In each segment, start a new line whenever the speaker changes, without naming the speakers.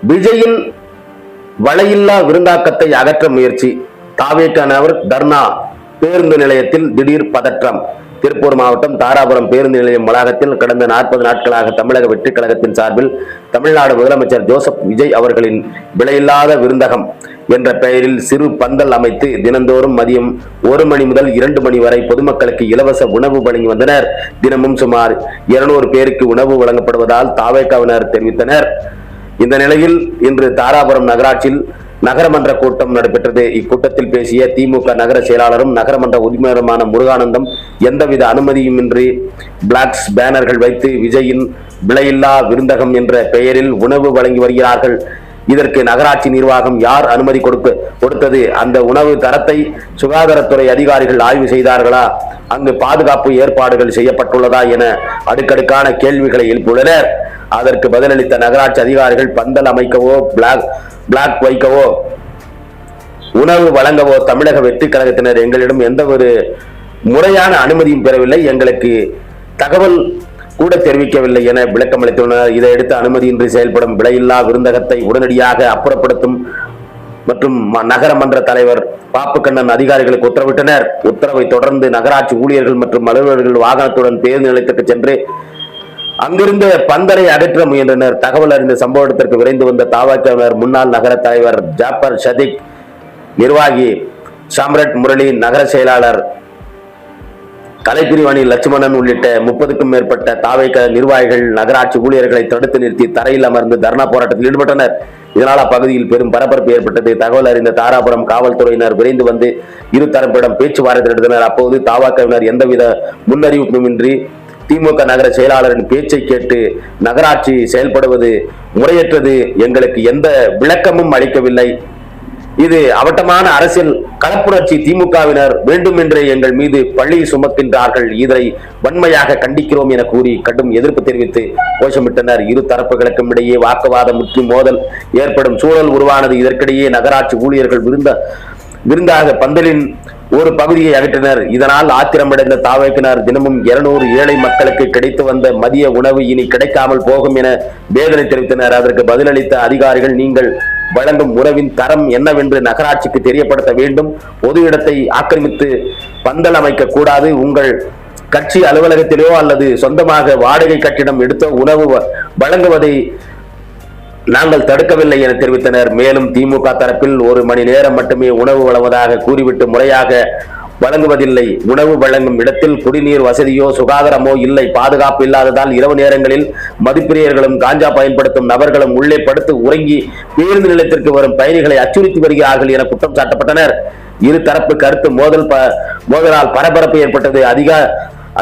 விஜயின் வலையில்லா விருந்தாக்கத்தை அகற்ற முயற்சி. தாவேக்கானவர் தர்ணா. பேருந்து நிலையத்தில் திடீர் பதற்றம். திருப்பூர் மாவட்டம் தாராபுரம் பேருந்து நிலையம் வளாகத்தில் கடந்த 40 நாட்களாக தமிழக வெற்றிக் கழகத்தின் சார்பில் தமிழ்நாடு முதலமைச்சர் ஜோசப் விஜய் அவர்களின் விலையில்லாத விருந்தகம் என்ற பெயரில் சிறு பந்தல் அமைத்து தினந்தோறும் மதியம் 1 மணி முதல் 2 மணி வரை பொதுமக்களுக்கு இலவச உணவு வழங்கி வந்தனர். தினமும் சுமார் 200 பேருக்கு உணவு வழங்கப்படுவதால் தாவேக்காவினர் தெரிவித்தனர். இந்த நிலையில் இன்று தாராபுரம் நகராட்சியில் நகரமன்ற கூட்டம் நடைபெற்றது. இக்கூட்டத்தில் பேசிய திமுக நகர செயலாளரும் நகரமன்ற உரிமையாளருமான முருகானந்தம், எந்தவித அனுமதியுமின்றி பிளாக்ஸ் பேனர்கள் வைத்து விஜயின் விலையில்லா விருந்தகம் என்ற பெயரில் உணவு வழங்கி வருகிறார்கள். இதற்கு நகராட்சி நிர்வாகம் யார் அனுமதி கொடுத்தது? அந்த உணவு தரத்தை சுகாதாரத்துறை அதிகாரிகள் ஆய்வு செய்தார்களா? அங்கு பாதுகாப்பு ஏற்பாடுகள் செய்யப்பட்டுள்ளதா என அடுக்கடுக்கான கேள்விகளை எழுப்பியுள்ளனர். அதற்கு பதிலளித்த நகராட்சி அதிகாரிகள், பந்தல் அமைக்கவோ பிளாக் வைக்கவோ உணவு வழங்கவோ தமிழக வெற்றி கழகத்தினர் எங்களிடம் எந்த ஒரு முறையான அனுமதியும் பெறவில்லை, எங்களுக்கு தகவல் கூட தெரிவிக்கவில்லை என விளக்கம் அளித்துள்ளனர். இதையடுத்து அனுமதியின்றி செயல்படும் விலையில்லா விருந்தகத்தை உடனடியாக அப்புறப்படுத்தும் மற்றும் நகரமன்ற தலைவர் பாப்புக்கண்ணன் அதிகாரிகளுக்கு உத்தரவிட்டனர். உத்தரவை தொடர்ந்து நகராட்சி ஊழியர்கள் மற்றும் அலுவலர்கள் வாகனத்துடன் பேருந்து நிலையத்திற்கு சென்று அங்கிருந்த பந்தலை அகற்ற முயன்றனர். தகவல் அறிந்த சம்பவ இடத்திற்கு விரைந்து வந்த தாவேக்காவினர் முன்னாள் நகர தலைவர் ஜாபர் சதிக், நிர்வாகி சாம்ரட் முரளி, நகர செயலாளர் கலைப்பிரிவாணி லட்சுமணன் உள்ளிட்ட 30க்கும் மேற்பட்ட தாவேக்கா நிர்வாகிகள் நகராட்சி ஊழியர்களை தடுத்து நிறுத்தி தரையில் அமர்ந்து தர்ணா போராட்டத்தில் ஈடுபட்டனர். இதனால் அப்பகுதியில் பெரும் பரபரப்பு ஏற்பட்டது. தகவல் அறிந்த தாராபுரம் காவல்துறையினர் விரைந்து வந்து இரு தரப்பிடம் பேச்சுவார்த்தை நடத்தினர். அப்போது தாவேக்காவினர் எந்தவித முன்னறிவிப்புமின்றி திமுக நகர செயலாளரின் பேச்சை கேட்டு நகராட்சி செயல்படுவது முறையற்றது, எங்களுக்கு எந்த விளக்கமும் அளிக்கவில்லை, இது அவட்டமான அரசியல் கலப்புணர்ச்சி, திமுகவினர் வேண்டுமென்றே எங்கள் மீது பழி சுமக்கின்றார்கள், இதனை வன்மையாக கண்டிக்கிறோம் என கூறி கடும் எதிர்ப்பு தெரிவித்து கோஷமிட்டனர். இரு தரப்புகளுக்கும் இடையே வாக்குவாதம் முற்றி மோதல் ஏற்படும் சூழல் உருவானது. இதற்கிடையே நகராட்சி ஊழியர்கள் விருந்தாக பந்தலின் ஒரு பகுதியை அகற்றினர். இதனால் ஆத்திரமடைந்த தாவேக்கினர் தினமும் 200 ஏழை மக்களுக்கு கிடைத்து வந்த மதிய உணவு இனி கிடைக்காமல் போகும் என வேதனை தெரிவித்தனர். அதற்கு பதிலளித்த அதிகாரிகள், நீங்கள் வழங்கும் உணவின் தரம் என்னவென்று நகராட்சிக்கு தெரியப்படுத்த வேண்டும், பொது இடத்தை ஆக்கிரமித்து பந்தல் அமைக்க கூடாது, உங்கள் கட்சி அலுவலகத்திலோ அல்லது சொந்தமாக வாடகை கட்டிடம் எடுத்தோ உணவு வழங்குவதை நாங்கள் தடுக்கவில்லை என தெரிவித்தனர். மேலும் திமுக தரப்பில் 1 மணி நேரம் மட்டுமே உணவு வழங்குவதாக கூறிவிட்டு முறையாக வழங்குவதில்லை, உணவு வழங்கும் இடத்தில் குடிநீர் வசதியோ சுகாதாரமோ இல்லை, பாதுகாப்பு இல்லாததால் இரவு நேரங்களில் மதுப்பிரியர்களும் காஞ்சா பயன்படுத்தும் நபர்களும் உள்ளே படுத்து உறங்கி பேருந்து நிலையத்திற்கு வரும் பயணிகளை அச்சுறுத்தி வருகிறார்கள் என குற்றம் சாட்டப்பட்டனர். இரு தரப்பு கருத்து மோதலால் பரபரப்பு ஏற்பட்டது.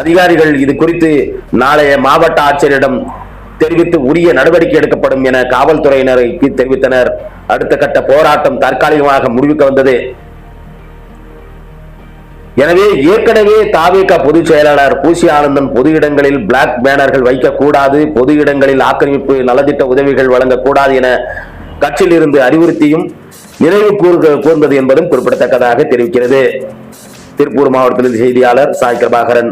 அதிகாரிகள் இது குறித்து நாளைய மாவட்ட ஆட்சியரிடம் தெரிவித்து உரிய நடவடிக்கை எடுக்கப்படும் என காவல்துறையினருக்கு தெரிவித்தனர். அடுத்த கட்ட போராட்டம் தற்காலிகமாக முடிவுக்கு வந்தது. எனவே ஏற்கனவே தாவேகா பொதுச் செயலாளர் பூசி ஆனந்தன் பொது இடங்களில் பிளாக் பேனர்கள் வைக்கக்கூடாது, பொது இடங்களில் ஆக்கிரமிப்பு நலத்திட்ட உதவிகள் வழங்கக்கூடாது என கட்சியில் இருந்து அறிவுறுத்தியும் நிறைவு கூர்ந்தது என்பதும் குறிப்பிடத்தக்கதாக தெரிவிக்கிறது. திருப்பூர் மாவட்டத்தில் செய்தியாளர் சாய் பிரபாகரன்.